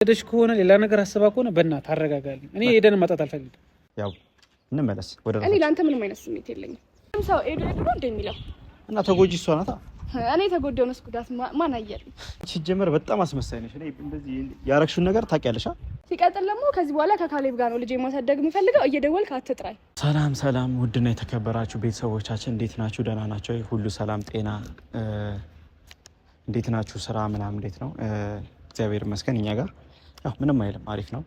ደሽ ከሆነ ሌላ ነገር አስባ ከሆነ በእናትህ አረጋጋልኝ። እኔ ሄደን ማጣት አልፈልግም። ያው እንመለስ ወደ እኔ ላንተ ምንም አይነት ስሜት የለኝም። ሰው ኤዱ ነው እንደሚለው እና ተጎጂ እሷ ናታ። እኔ ተጎዳው ነው ስኩዳት ማን አየልኝ። ሲጀመር በጣም አስመሳይ ነሽ። እኔ እንደዚህ ያረክሽውን ነገር ታውቂያለሽ። ሲቀጥል ደግሞ ከዚህ በኋላ ከካሌብ ጋር ነው ልጅ ማሳደግ የምፈልገው። እየደወልክ አትጥራኝ። ሰላም ሰላም፣ ውድና የተከበራችሁ ቤተሰቦቻችን እንዴት ናችሁ? ደህና ናቸው? ሁሉ ሰላም ጤና እንዴት ናችሁ? ስራ ምናምን እንዴት ነው? እግዚአብሔር ይመስገን እኛ ጋር ያው ምንም አይልም፣ አሪፍ ነው።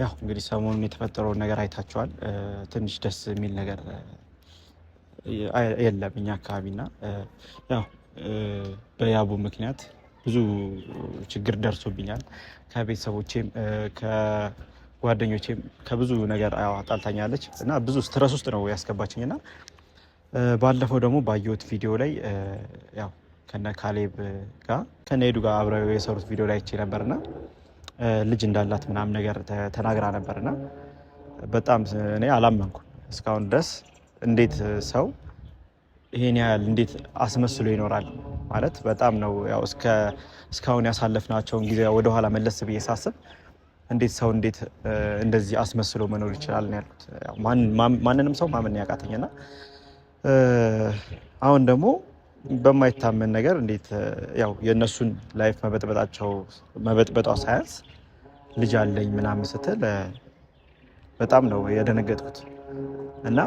ያው እንግዲህ ሰሞኑን የተፈጠረውን ነገር አይታችኋል። ትንሽ ደስ የሚል ነገር የለም እኛ አካባቢና ያው በያቡ ምክንያት ብዙ ችግር ደርሶብኛል። ከቤተሰቦቼም ከጓደኞቼም ከብዙ ነገር አጣልታኛለች እና ብዙ ስትረስ ውስጥ ነው ያስገባችኝና ባለፈው ደግሞ ባየሁት ቪዲዮ ላይ ያው ከነ ካሌብ ጋር ከነ ኤዱ ጋር አብረው የሰሩት ቪዲዮ ላይ አይቼ ነበርና ልጅ እንዳላት ምናምን ነገር ተናግራ ነበርና በጣም እኔ አላመንኩም እስካሁን ድረስ። እንዴት ሰው ይሄን ያህል እንዴት አስመስሎ ይኖራል ማለት በጣም ነው። ያው እስካሁን ያሳለፍናቸውን ጊዜ ወደ ኋላ መለስ ብዬ ሳስብ እንዴት ሰው እንዴት እንደዚህ አስመስሎ መኖር ይችላል ነው ያልኩት። ያው ማንንም ሰው ማመን ያቃተኝና አሁን ደግሞ በማይታመን ነገር እንዴት ያው የነሱን ላይፍ መበጥበጧ ሳያንስ ልጅ አለኝ ምናምን ስትል በጣም ነው የደነገጥኩት። እና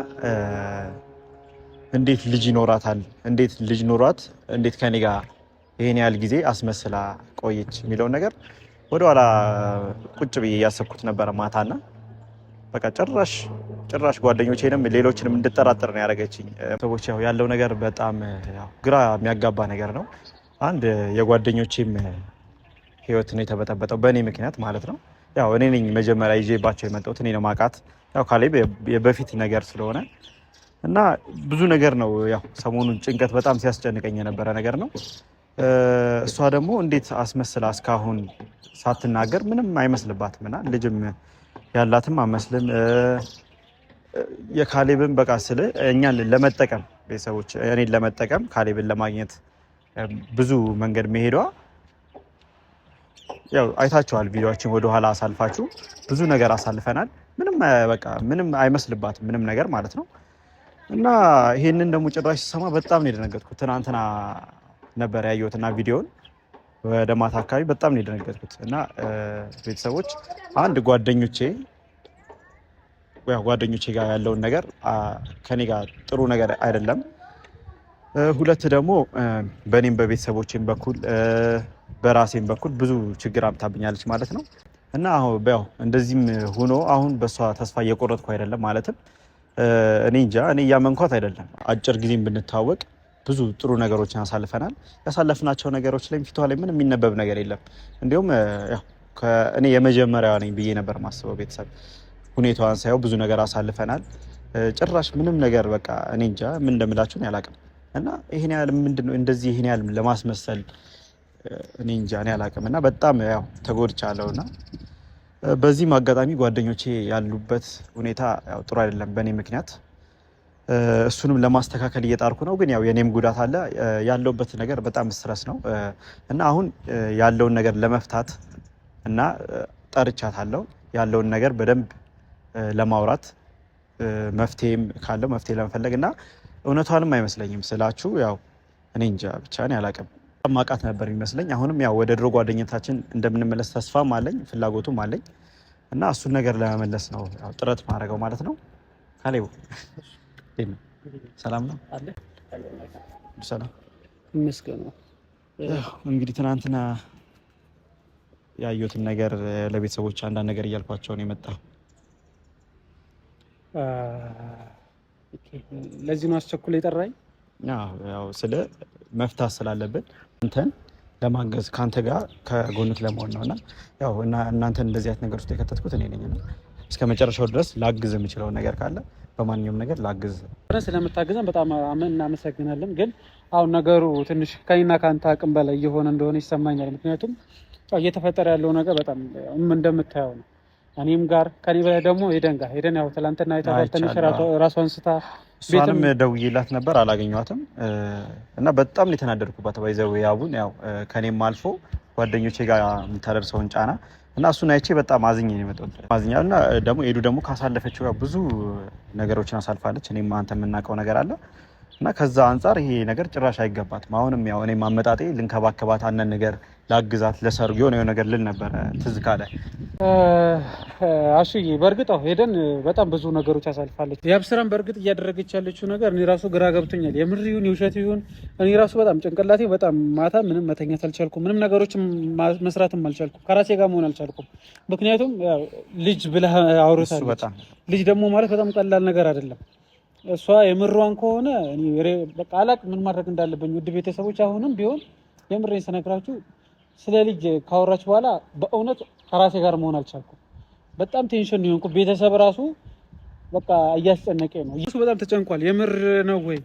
እንዴት ልጅ ይኖራታል? እንዴት ልጅ ኖሯት እንዴት ከኔ ጋር ይሄን ያህል ጊዜ አስመስላ ቆየች የሚለውን ነገር ወደኋላ ቁጭ ብዬ እያሰብኩት ነበረ ማታና በቃ ጭራሽ ጓደኞቼንም ሌሎችንም እንድጠራጠር ነው ያደረገችኝ። ሰዎች ያው ያለው ነገር በጣም ያው ግራ የሚያጋባ ነገር ነው። አንድ የጓደኞቼም ህይወት ነው የተበጠበጠው በእኔ ምክንያት ማለት ነው። ያው እኔ ነኝ መጀመሪያ ይዤባቸው የመጣሁት፣ እኔ ነው ማውቃት። ያው ካሌብ የበፊት ነገር ስለሆነ እና ብዙ ነገር ነው ያው ሰሞኑን ጭንቀት በጣም ሲያስጨንቀኝ የነበረ ነገር ነው። እሷ ደግሞ እንዴት አስመስላ እስካሁን ሳትናገር ምንም አይመስልባትም እና ልጅም ያላትም አመስልም። የካሌብን በቃ ስለ እኛን ለመጠቀም ቤተሰቦች እኔን ለመጠቀም ካሌብን ለማግኘት ብዙ መንገድ መሄዷ ያው አይታችኋል። ቪዲዮአችን ወደ ኋላ አሳልፋችሁ ብዙ ነገር አሳልፈናል። ምንም አይመስልባትም ምንም ነገር ማለት ነው። እና ይሄንን ደግሞ ጭራሽ ስሰማ በጣም ነው የደነገጥኩት። ትናንትና ነበር ያየሁትና ቪዲዮውን ወደ ማታ አካባቢ በጣም ነው የደነገጥኩት። እና ቤተሰቦች አንድ ጓደኞቼ ጋር ያለውን ነገር ከኔ ጋር ጥሩ ነገር አይደለም። ሁለት ደግሞ በእኔም በቤተሰቦቼም በኩል በራሴም በኩል ብዙ ችግር አምታብኛለች ማለት ነው። እና ያው እንደዚህም ሆኖ አሁን በሷ ተስፋ እየቆረጥኩ አይደለም ማለትም እኔ እንጃ እኔ እያመንኳት አይደለም። አጭር ጊዜም ብንታወቅ ብዙ ጥሩ ነገሮችን አሳልፈናል። ያሳለፍናቸው ነገሮች ላይ ፊቷ ላይ ምንም የሚነበብ ነገር የለም። እንዲሁም ያው እኔ የመጀመሪያዋ ነኝ ብዬ ነበር ማስበው። ቤተሰብ ሁኔታዋን ሳየው ብዙ ነገር አሳልፈናል። ጭራሽ ምንም ነገር በቃ እኔ እንጃ ምን እንደምላችሁን ያላቅም። እና ይሄን ያህል ምንድነው እንደዚህ ይሄን ያህል ለማስመሰል እኔ እንጃ እኔ አላቅም። እና በጣም ያው ተጎድቻለሁና በዚህም አጋጣሚ ጓደኞቼ ያሉበት ሁኔታ ያው ጥሩ አይደለም በእኔ ምክንያት። እሱንም ለማስተካከል እየጣርኩ ነው። ግን ያው የኔም ጉዳት አለ። ያለውበት ነገር በጣም ስትረስ ነው እና አሁን ያለውን ነገር ለመፍታት እና ጠርቻታለሁ ያለውን ነገር በደንብ ለማውራት መፍትሄም ካለው መፍትሄ ለመፈለግ እና እውነቷንም አይመስለኝም ስላችሁ ያው እኔ እንጃ ብቻ እኔ አላቅም። ማቃት ነበር የሚመስለኝ። አሁንም ያው ወደ ድሮ ጓደኝነታችን እንደምንመለስ ተስፋም አለኝ ፍላጎቱም አለኝ እና እሱን ነገር ለመመለስ ነው ያው ጥረት ማድረገው ማለት ነው። ካሌብ ሰላም ነው አለ? ሰላም ይመስገን። እንግዲህ ትናንትና ያየሁትን ነገር ለቤተሰቦች አንዳንድ ነገር እያልኳቸው ነው የመጣው። ለዚህ ነው አስቸኩል የጠራኝ። ያው ስለ መፍታት ስላለብን አንተን ለማገዝ ካንተ ጋር ከጎንክ ለመሆን ነውና ያው እናንተን እንደዚህ አይነት ነገር ውስጥ የከተትኩት እኔ ነኝና እስከ መጨረሻው ድረስ ላግዝ የምችለው ነገር ካለ በማንኛውም ነገር ላግዝ። ስለምታግዘን በጣም እናመሰግናለን። ግን አሁን ነገሩ ትንሽ ከእኔና ከአንተ አቅም በላይ እየሆነ እንደሆነ ይሰማኛል። ምክንያቱም እየተፈጠረ ያለው ነገር በጣም እንደምታየው ነው። እኔም ጋር ከኔ በላይ ደግሞ ሄደን ያው ትላንትና ትንሽ ራሷን ስታ እሷንም ደውዬላት ነበር አላገኘኋትም እና በጣም ነው የተናደድኩባት። ባይዘው ያቡን ያው ከኔም አልፎ ጓደኞቼ ጋር የምታደርሰውን ጫና እና እሱን አይቼ በጣም አዝኜ ነው የመጣሁት። አዝኛለሁ እና ደግሞ ኤዱ ደግሞ ካሳለፈችው ጋር ብዙ ነገሮችን አሳልፋለች። እኔም አንተ የምናውቀው ነገር አለ እና ከዛ አንፃር ይሄ ነገር ጭራሽ አይገባትም። አሁንም ያው እኔ ማመጣጤ ልንከባከባት አነን ነገር ላግዛት ለሰርጉ የሆነ ነገር ልል ነበር ትዝ ካለ አሹዬ። በእርግጥ ሄደን በጣም ብዙ ነገሮች አሳልፋለች። የአብስራን በእርግጥ እያደረገች ያለችው ነገር እኔ ራሱ ግራ ገብቶኛል። የምር ይሁን የውሸት ይሁን እኔ ራሱ በጣም ጭንቅላቴ በጣም ማታ ምንም መተኛት አልቻልኩም። ምንም ነገሮችን መስራትም አልቻልኩም። ከራሴ ጋር መሆን አልቻልኩም። ምክንያቱም ልጅ ብለህ አውርታለች። ልጅ ደግሞ ማለት በጣም ቀላል ነገር አይደለም። እሷ የምሯን ከሆነ እኔ በቃ አላቅ ምን ማድረግ እንዳለብኝ። ውድ ቤተሰቦች አሁንም ቢሆን የምሬን ስነግራችሁ ስለ ልጅ ካወራች በኋላ በእውነት ከራሴ ጋር መሆን አልቻልኩም። በጣም ቴንሽን ነው የሆንኩት። ቤተሰብ ራሱ በቃ እያስጨነቀኝ ነው። እሱ በጣም ተጨንቋል። የምር ነው ወይ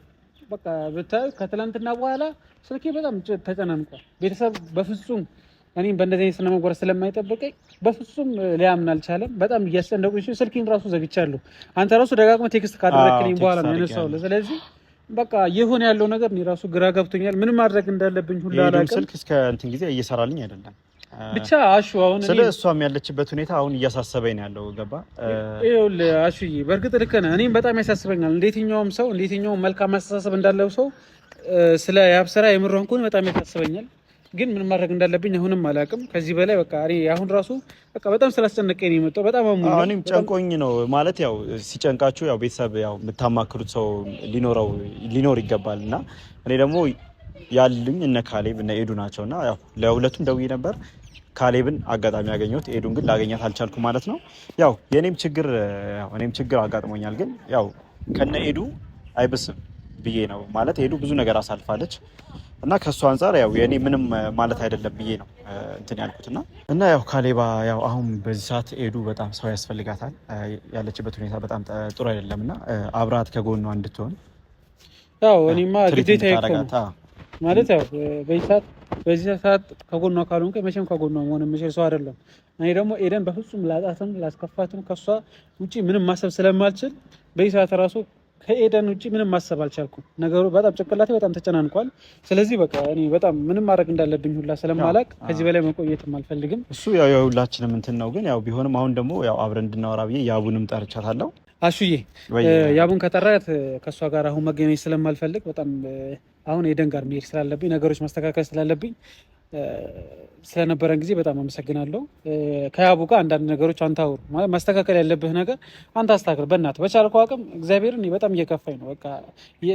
በቃ ብታዩ ከትላንትና በኋላ ስልኬ በጣም ተጨናንቋል። ቤተሰብ በፍጹም እኔም በእንደዚህ አይነት ስነምግባር ስለማይጠብቀኝ በፍጹም ሊያምን አልቻለም። በጣም እያስጨነቁኝ ስልኬን ራሱ ዘግቻለሁ። አንተ ራሱ ደጋግመህ ቴክስት ካደረክልኝ በኋላ ነው ያነሳሁልህ። ስለዚህ በቃ የሆነ ያለው ነገር እኔ ራሱ ግራ ገብቶኛል። ምን ማድረግ እንዳለብኝ ሁሉ አላውቅም። ስልክ እስከ እንትን ጊዜ እየሰራልኝ አይደለም። ብቻ አሹ አሁን ስለ እሷም ያለችበት ሁኔታ አሁን እያሳሰበኝ ነው ያለው። ገባ ይኸውልህ አሹዬ፣ በእርግጥ ልክ ነህ። እኔም በጣም ያሳስበኛል። እንዴትኛውም ሰው እንዴትኛውም መልካም አስተሳሰብ እንዳለው ሰው ስለ የአብስራ የምሯን ከሆነ በጣም ያሳስበኛል። ግን ምን ማድረግ እንዳለብኝ አሁንም አላውቅም። ከዚህ በላይ በቃ እኔ አሁን ራሱ በቃ በጣም ስላስጨነቀኝ ነው የመጣው። በጣም አሙኝ። እኔም ጨንቆኝ ነው ማለት ያው ሲጨንቃችሁ ያው ቤተሰብ ያው የምታማክሩት ሰው ሊኖር ይገባል እና እኔ ደግሞ ያሉኝ እነ ካሌብ እነ ኤዱ ናቸውና ያው ለሁለቱም ደውዬ ነበር። ካሌብን አጋጣሚ ያገኘሁት፣ ኤዱን ግን ላገኛት አልቻልኩም ማለት ነው። ያው እኔም ችግር አጋጥሞኛል። ግን ያው ከነ ኤዱ አይብስም ብዬ ነው ማለት ኤዱ ብዙ ነገር አሳልፋለች እና ከሱ አንፃር ያው የኔ ምንም ማለት አይደለም ብዬ ነው እንትን ያልኩትና እና ያው ካሌባ ያው አሁን በዚህ ሰዓት ኤዱ በጣም ሰው ያስፈልጋታል። ያለችበት ሁኔታ በጣም ጥሩ አይደለምና አብራት ከጎኗ እንድትሆን ያው እኔማ ግዴታ ይቆም ማለት ያው በዚህ ሰዓት ከጎኗ ካልሆንኩ መቼም ከጎኗ መሆን የምችል ሰው አይደለም። እኔ ደግሞ ኤደን በፍጹም ላጣትም ላስከፋትም ከሷ ውጪ ምንም ማሰብ ስለማልችል በዚህ ሰዓት ራሱ ከኤደን ውጪ ምንም ማሰብ አልቻልኩም። ነገሩ በጣም ጭንቅላቴ በጣም ተጨናንቋል። ስለዚህ በቃ እኔ በጣም ምንም ማድረግ እንዳለብኝ ሁላ ስለማላቅ ከዚህ በላይ መቆየትም አልፈልግም። እሱ ያው የሁላችንም እንትን ነው። ግን ያው ቢሆንም አሁን ደግሞ ያው አብረን እንድናወራ ብዬ ያቡንም ጠርቻታለሁ። አሹዬ ያቡን ከጠራት ከእሷ ጋር አሁን መገናኘት ስለማልፈልግ በጣም አሁን ኤደን ጋር መሄድ ስላለብኝ ነገሮች ማስተካከል ስላለብኝ ስለነበረን ጊዜ በጣም አመሰግናለሁ። ከያቡ ጋር አንዳንድ ነገሮች አንተ አውሩ ማለት ማስተካከል ያለብህ ነገር አንተ አስተካክል በእናትህ በቻልከው አቅም። እግዚአብሔር እኔ በጣም እየከፋኝ ነው። በቃ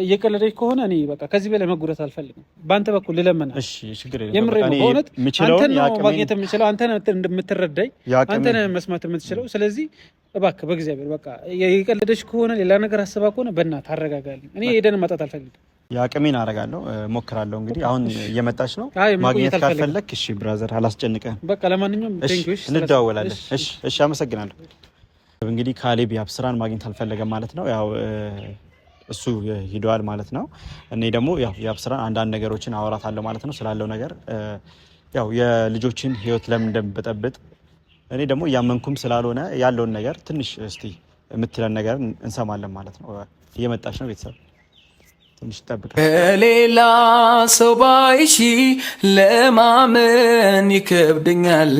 እየቀለደች ከሆነ እኔ በቃ ከዚህ በላይ መጉዳት አልፈልግም። በአንተ በኩል ልለምና እሺ፣ ችግር የለም። የምሬ ነው። በእውነት አንተ ነው ማግኘት የምችለው፣ አንተ ነህ እንደምትረዳኝ፣ አንተ ነህ መስማት የምትችለው። ስለዚህ እባክህ በእግዚአብሔር በቃ የቀለደች ከሆነ ሌላ ነገር አስባ ከሆነ በእናትህ አረጋጋልኝ። እኔ ኤደንን ማጣት አልፈልግም። የአቅሜን አደርጋለሁ፣ ሞክራለሁ። እንግዲህ አሁን እየመጣች ነው። ማግኘት ካልፈለክ እሺ ብራዘር፣ አላስጨንቅህም። በቃ ለማንኛውም ቴንኪውሽ፣ እንደዋወላለን። እሺ፣ አመሰግናለሁ። እንግዲህ ካሌብ የአብስራን ማግኘት አልፈለገም ማለት ነው። ያው እሱ ሂደዋል ማለት ነው። እኔ ደግሞ ያው የአብስራን አንዳንድ ነገሮችን አወራታለሁ ማለት ነው ስላለው ነገር። ያው የልጆችን ህይወት ለምን እንደምበጠብጥ እኔ ደግሞ እያመንኩም ስላልሆነ ያለውን ነገር ትንሽ እስቲ የምትለን ነገር እንሰማለን ማለት ነው። እየመጣች ነው ቤተሰብ ትንሽ ጠብቅ። ከሌላ ሰው ባይሺ ለማመን ይከብደኛል።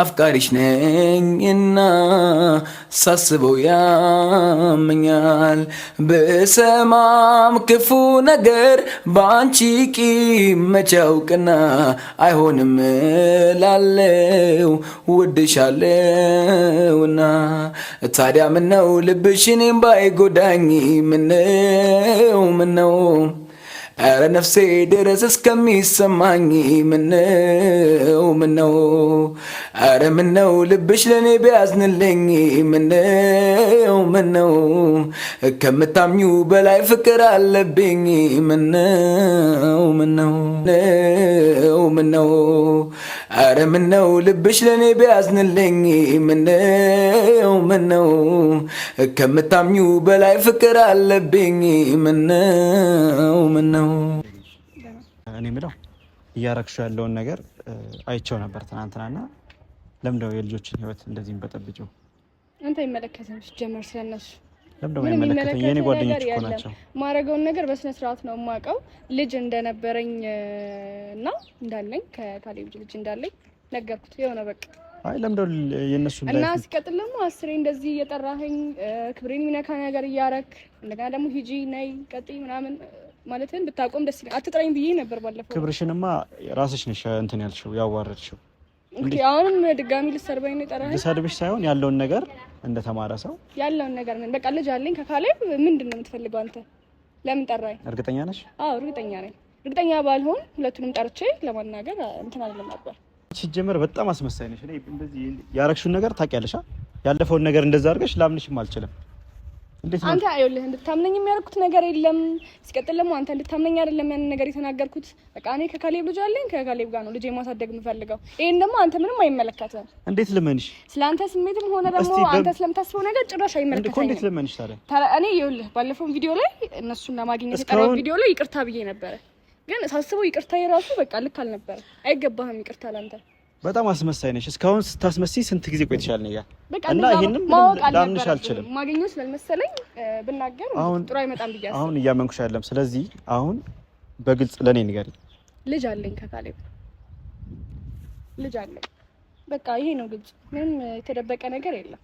አፍቃሪሽ ነኝና ሳስበው ያመኛል። በሰማም ክፉ ነገር በአንቺ ቂም መች ያውቅና አይሆንም ላለው ወድሻለውና። ታዲያ ምነው ልብሽ እኔም ባይጎዳኝ ምነው ኧረ ነፍሴ ድረስ እስከሚሰማኝ ምነው ኧረ ምነው ልብሽ ለእኔ ቢያዝንልኝ ምነው ከምታምኙ በላይ ፍቅር አለብኝ ምነው ኧረ ምነው ልብሽ ለእኔ ቢያዝንልኝ ምነው ከምታምኙ በላይ ፍቅር አለብኝ ምነው። እኔ የምለው እያረግሹ ያለውን ነገር አይቼው ነበር ትናንትናና፣ ለምንድነው የልጆችን ህይወት እንደዚህ በጠብጪው? አንተ ይመለከተን ጀመር ስለነሱ ለምንድነው የሚመለከተኝ? የኔ ጓደኞች እኮ ናቸው። ማረገውን ነገር በስነ ስርዓት ነው የማውቀው። ልጅ እንደነበረኝ እና እንዳለኝ ከካሌብ ልጅ እንዳለኝ ነገርኩት። የሆነ በቃ አይ ለምደው የነሱ ላይ እና ሲቀጥል ደግሞ አስሬ እንደዚህ እየጠራኸኝ ክብሬን የሚነካ ነገር እያረክ እንደገና ደግሞ ሂጂ ነይ ቀጥይ ምናምን ማለትን ብታቆም ደስ ይላል። አትጥራኝ ብዬ ነበር ባለፈው። ክብርሽንማ ራስሽ ነሽ እንትን ያልሽው ያዋረድሽው። እንዴ አሁንም ድጋሚ ልሰርበኝ ነው የጠራኸኝ? ልሰርብሽ ሳይሆን ያለውን ነገር እንደተማረ ሰው ያለውን ነገር ምን በቃ ልጅ አለኝ ከካሌብ ምንድነው የምትፈልገው አንተ? ለምን ጠራኸኝ? እርግጠኛ ነሽ? አዎ እርግጠኛ ነኝ። እርግጠኛ ባልሆን ሁለቱንም ጠርቼ ለማናገር እንትን አይደለም ነበር። ሲጀመር በጣም አስመሳይ ነሽ። እኔ እንደዚህ ያረክሽውን ነገር ታውቂያለሽ። ያለፈውን ነገር እንደዛ አድርገሽ ላምንሽም አልችልም። እንዴት ነው አንተ አይወልህ እንድታምነኝ የሚያደርኩት ነገር የለም። ሲቀጥል ደግሞ አንተ እንድታምነኝ አይደለም ያን ነገር የተናገርኩት። በቃ እኔ ከካሌብ ልጅ አለኝ ከካሌብ ጋር ነው ልጄ ማሳደግ የምፈልገው። ይሄን ደግሞ አንተ ምንም አይመለከትም። እንዴት ልመንሽ? ስለአንተ ስሜትም ሆነ ደግሞ አንተ ስለምታስበው ነገር ጭራሽ አይመለከተኝም። እንዴት ልመንሽ ታዲያ? እኔ ይኸውልህ ባለፈው ቪዲዮ ላይ እነሱን ለማግኘት የቀረው ቪዲዮ ላይ ይቅርታ ብዬ ነበረ። ግን ሳስበው ይቅርታ የራሱ በቃ ልክ አልነበረ። አይገባህም ይቅርታ ላንተ። በጣም አስመሳይ ነሽ። እስካሁን ስታስመስይ ስንት ጊዜ ቆይተሻል ነኝ ጋር እና ይሄንን ላምንሽ አልችልም። ማግኘት ስለመሰለኝ ብናገር ጥሩ አይመጣም ብያለሁ። አሁን እያመንኩሽ አይደለም። ስለዚህ አሁን በግልጽ ለኔ ንገሪኝ። ልጅ አለኝ ከካሌብ ልጅ አለኝ። በቃ ይሄ ነው ግልጽ። ምንም የተደበቀ ነገር የለም።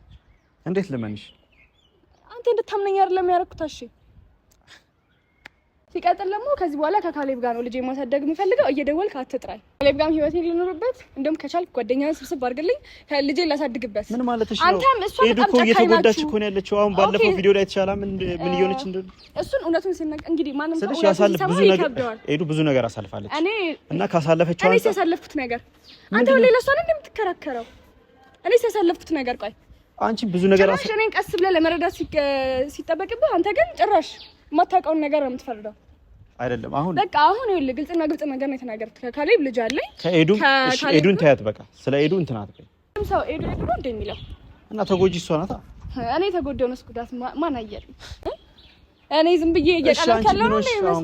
እንዴት ልመንሽ? አንተ እንድታምነኝ አይደለም ያደረኩት። እሺ ሲቀጥል ደግሞ ከዚህ በኋላ ከካሌብ ጋር ነው ልጄ ማሳደግ የምፈልገው። እየደወልክ አትጥራኝ። ካሌብ ጋርም ህይወቴን ልኖርበት፣ እንደውም ከቻልክ ጓደኛዬን ስብስብ አድርግልኝ ልጄ ላሳድግበት። ምን ማለትሽ ነው? አንተም እሷ በጣም እየተጎዳች እኮ ነው ያለችው። አሁን ባለፈው ቪዲዮ ላይ ተቻላ ምን እየሆነች እንደሆነ እሱን እውነቱን ሲነገር እንግዲህ ማንም ሰው ያሳልፍ ብዙ ነገር ሄዱ ብዙ ነገር አሳልፋለች እና ካሳለፈችው እኔ ያሳለፍኩት ነገር አንተ ሌላ ሰው ነው እንደምትከራከረው። እኔ ያሳለፍኩት ነገር ቆይ አንቺ ብዙ ነገር እኔን ቀስ ብለህ ለመረዳት ሲጠበቅብህ አንተ ግን ጭራሽ የማታውቀውን ነገር ነው የምትፈርደው። አይደለም አሁን በቃ አሁን ይኸውልህ ግልጽና ግልጽ ነገር ነው የተናገርኩት። ከካሌብ ልጅ አለኝ ኤዱን ታያት በቃ ስለ ኤዱ እንትን አትበይ። ሰው ኤዱ ነው እንደሚለው እና ተጎጂ እሷ ናታ። እኔ ተጎዳው ነው ጉዳት ማን አየልኝ? እኔ ዝም ብዬ እየቀለድኩ ነው ነው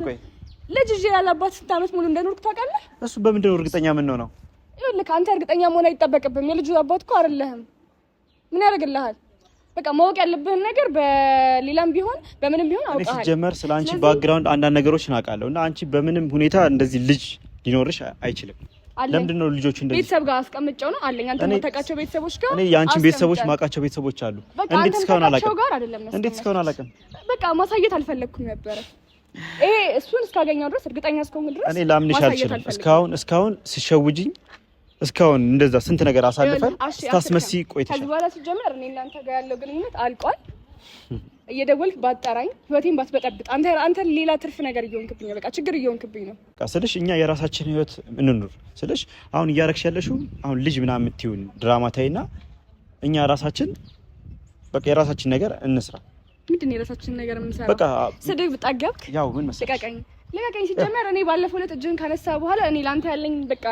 ልጅ ይዤ ያላባት ስንት ዓመት ሙሉ እንደኖርኩ ታውቃለህ? እሱ በምንድን ነው እርግጠኛ ምን ነው? ይኸውልህ አንተ እርግጠኛ መሆን አይጠበቅብህም። የልጁ አባት እኮ አይደለህም። ምን ያደርግልሃል? በቃ ማወቅ ያለብህን ነገር በሌላም ቢሆን በምንም ቢሆን አውቃለሁ። እኔ ሲጀመር ስለ አንቺ ባክግራውንድ አንዳንድ ነገሮች እናውቃለሁ እና አንቺ በምንም ሁኔታ እንደዚህ ልጅ ሊኖርሽ አይችልም። ለምንድን ነው ልጆቹ እንደዚህ ቤተሰብ ጋር አስቀምጨው ነው አለኝ። አንተ የምታውቃቸው ቤተሰቦች ጋር እኔ የአንቺን ቤተሰቦች ማውቃቸው ቤተሰቦች አሉ። እንዴት እስካሁን አላውቅም? እንዴት እስካሁን አላውቅም? በቃ ማሳየት አልፈለኩም ነበር። ይሄ እሱን እስካገኘው ድረስ እርግጠኛ እስከሆነ ድረስ እኔ ላምንሽ አልችልም። እስካሁን ሲሸውጂኝ እስካሁን እንደዛ ስንት ነገር አሳልፈን ስታስመሲ ቆይተሻል። ከዚህ በኋላ ሲጀመር እኔ እናንተ ጋር ያለው ግንኙነት አልቋል። እየደወልክ ባጠራኝ ህይወቴን ባትበጠብጥ አንተ ሌላ ትርፍ ነገር እየሆንክብኝ ነው። በቃ ችግር እየሆንክብኝ ነው። በቃ ስልሽ እኛ የራሳችን ህይወት እንኑር ስልሽ አሁን እያረክሽ ያለሽው አሁን ልጅ ምናምን የምትይውን ድራማ ታይና እኛ ራሳችን በቃ የራሳችን ነገር እንስራ። ምንድን ነው የራሳችን ነገር እንስራ? በቃ ስድብ ጠገብክ? ያው ምን መሰለሽ ልቀቀኝ። ሲጀመር እኔ ባለፈው ዕለት እጅህን ካነሳ በኋላ እኔ ላንተ ያለኝ በቃ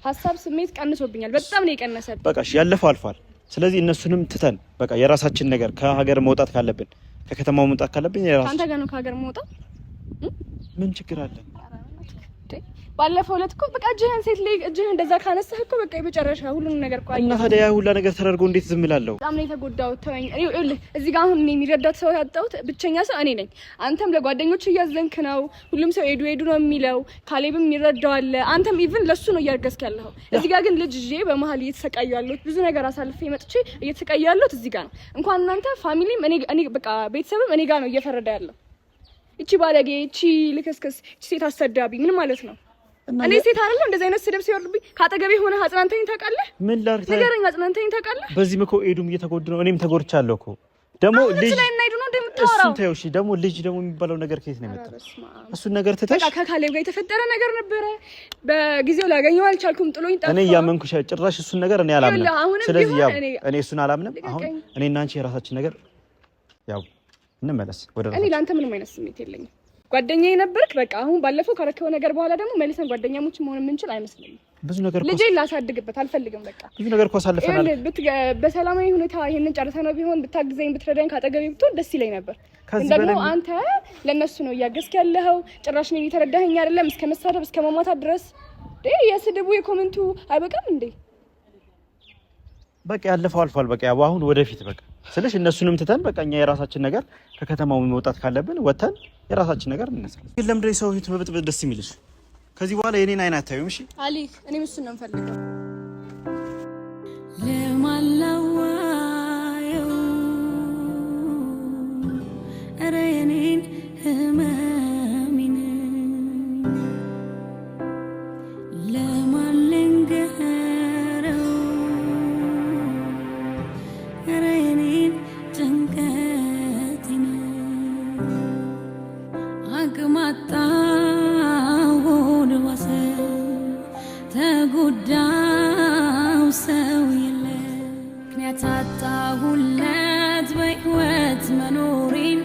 ሀሳብ ስሜት ቀንሶብኛል። በጣም ነው የቀነሰብኝ። በቃ እሺ ያለፈው አልፏል። ስለዚህ እነሱንም ትተን በቃ የራሳችን ነገር ከሀገር መውጣት ካለብን ከከተማው መውጣት ካለብን የራሳችን አንተ ጋር ነው ከሀገር መውጣት ምን ችግር አለ? ባለፈው ዕለት እኮ በቃ እጅህን ሴት ላይ እጅህን እንደዛ ካነሳህ እኮ በቃ የመጨረሻ ሁሉንም ነገር እኮ እና ታዲያ ሁላ ነገር ተደርጎ እንዴት ዝም እላለሁ? በጣም ነው የተጎዳሁት። ተወኝ። እዚህ ጋር አሁን እኔ የሚረዳት ሰው ያጣሁት ብቸኛ ሰው እኔ ነኝ። አንተም ለጓደኞች እያዘንክ ነው። ሁሉም ሰው ኤዱ ኤዱ ነው የሚለው። ካሌብም የሚረዳው አለ። አንተም ኢቭን ለሱ ነው እያርገዝክ ያለኸው። እዚህ ጋር ግን ልጅ ይዤ በመሀል እየተሰቃዩ ያለሁት ብዙ ነገር አሳልፌ መጥቼ እየተሰቃዩ ያለሁት እዚህ ጋር ነው። እንኳን እናንተ ፋሚሊም እኔ በቃ ቤተሰብም እኔ ጋር ነው እየፈረዳ ያለው። እቺ ባለጌ፣ እቺ ልክስክስ፣ እቺ ሴት አሰዳቢ ምን ማለት ነው? እኔ ሴት አይደለም እንደዚህ አይነት ስድብ ሲወርድብኝ ካጠገቤ ሆነ አጽናንተኝ ታውቃለህ? ምን ላድርግ? ንገረኝ፣ አጽናንተኝ ታውቃለህ? በዚህም እኮ ኤዱም እየተጎዱ ነው፣ እኔም ተጎድቻለሁ እኮ። ደግሞ ልጅ ላይ እናይዱ ነው እንደምታወራው። እሱን ተይው እሺ። ደግሞ ልጅ ደግሞ የሚባለው ነገር ከየት ነው የመጣው? እሱን ነገር ትተሽ በቃ ከካሌብ ጋር የተፈጠረ ነገር ነበረ። በጊዜው ላገኘው አልቻልኩም፣ ጥሎኝ ጠፋ። እኔ እያመንኩሽ ጭራሽ እሱን ነገር እኔ አላምንም። ስለዚህ ያው እኔ እሱን አላምንም። አሁን እኔና አንቺ የራሳችን ነገር ያው እንመለስ ወደ ራሳችን። እኔ ለአንተ ምንም አይነት ስሜት የለኝም። ጓደኛዬ ነበርክ። በቃ አሁን ባለፈው ካረከው ነገር በኋላ ደግሞ መልሰን ጓደኛሞች መሆን የምንችል አይመስልኝም። ብዙ ነገር ልጄን ላሳድግበት አልፈልግም። በቃ ብዙ ነገር እኮ አሳልፈናል። በሰላማዊ ሁኔታ ይሄንን ጨርሰነው ቢሆን ብታግዘኝ ብትረዳኝ ካጠገቤ ብትሆን ደስ ይለኝ ነበር። ደግሞ አንተ ለነሱ ነው እያገዝክ ያለኸው። ጭራሽ ነው እየተረዳኸኝ አይደለም። እስከ መሳደብ እስከ መማታት ድረስ የስድቡ የኮሜንቱ አይበቃም እንዴ? በቃ ያለፈው አልፏል። በቃ ያው አሁን ወደፊት በቃ ስለሽ እነሱንም ትተን በቃ እኛ የራሳችን ነገር ከከተማው መውጣት ካለብን ወተን የራሳችን ነገር እንነሳለን። ለምንድን ነው ሰው ህይወት በብጥብጥ ደስ የሚልሽ? ከዚህ በኋላ የኔን አይን አታዩም? እሺ አሊ፣ እኔ እሱን ነው የምፈልገው። ተጎዳው ሰው የለ ምክንያት አጣሁለት በህይወት መኖሬን